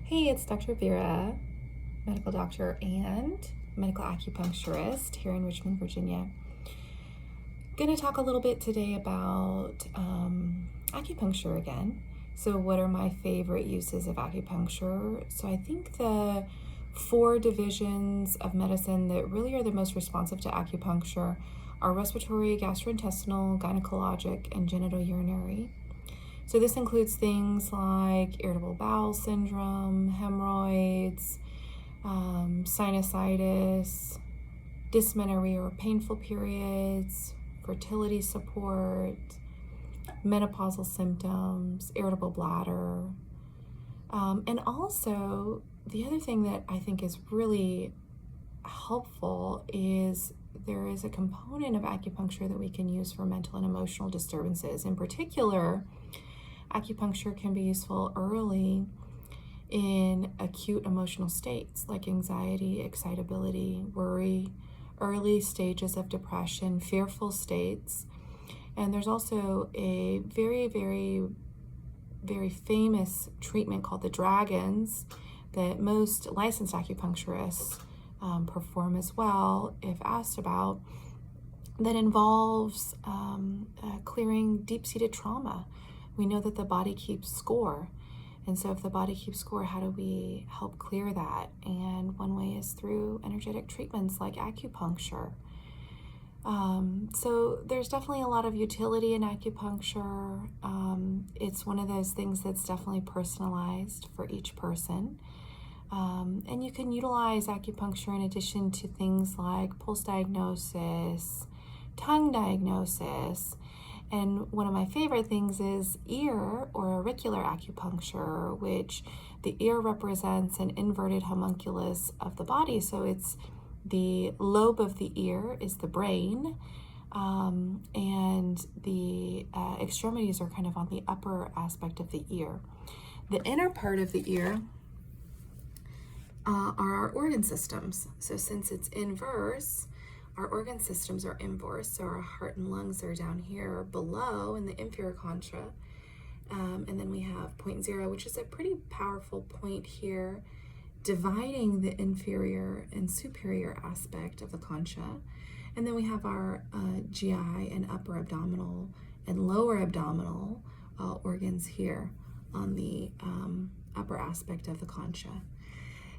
Hey, it's Dr. Vera, medical doctor and medical acupuncturist here in Richmond, Virginia. Going to talk a little bit today about acupuncture again. So, what are my favorite uses of acupuncture? So, I think the four divisions of medicine that really are the most responsive to acupuncture are respiratory, gastrointestinal, gynecologic, and genitourinary. So this includes things like irritable bowel syndrome, hemorrhoids, sinusitis, dysmenorrhea or painful periods, fertility support, menopausal symptoms, irritable bladder. And also, the other thing that I think is really helpful is there is a component of acupuncture that we can use for mental and emotional disturbances. In particular, acupuncture can be useful early in acute emotional states like anxiety, excitability, worry, early stages of depression, fearful states. And there's also a very famous treatment called the dragons that most licensed acupuncturists perform as well, if asked about, that involves clearing deep-seated trauma. We know that the body keeps score. And so if the body keeps score, how do we help clear that? And one way is through energetic treatments like acupuncture. So there's definitely a lot of utility in acupuncture. It's one of those things that's definitely personalized for each person. And you can utilize acupuncture in addition to things like pulse diagnosis, tongue diagnosis, and one of my favorite things is ear or auricular acupuncture, which the ear represents an inverted homunculus of the body. So it's the lobe of the ear is the brain, and the extremities are kind of on the upper aspect of the ear. The inner part of the ear are our organ systems. So since it's inverse, our organ systems are inverse, so our heart and lungs are down here below in the inferior concha. And then we have point zero, which is a pretty powerful point here, dividing the inferior and superior aspect of the concha. And then we have our GI and upper abdominal and lower abdominal organs here on the upper aspect of the concha.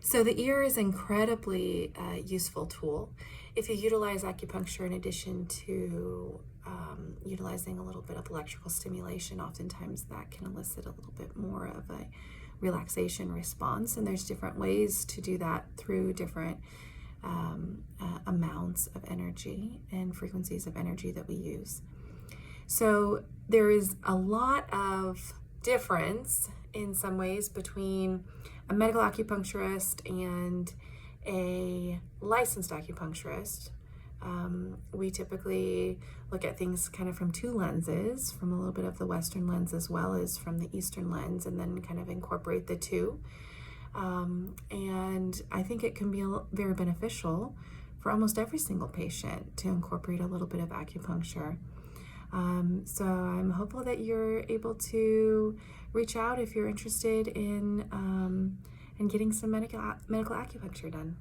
So the ear is an incredibly useful tool. If you utilize acupuncture in addition to utilizing a little bit of electrical stimulation, oftentimes that can elicit a little bit more of a relaxation response. And there's different ways to do that through different amounts of energy and frequencies of energy that we use. So there is a lot of difference in some ways between a medical acupuncturist and a licensed acupuncturist. We typically look at things kind of from two lenses, from a little bit of the Western lens as well as from the Eastern lens, and then kind of incorporate the two. And I think it can be very beneficial for almost every single patient to incorporate a little bit of acupuncture. So I'm hopeful that you're able to reach out if you're interested in getting some medical acupuncture done.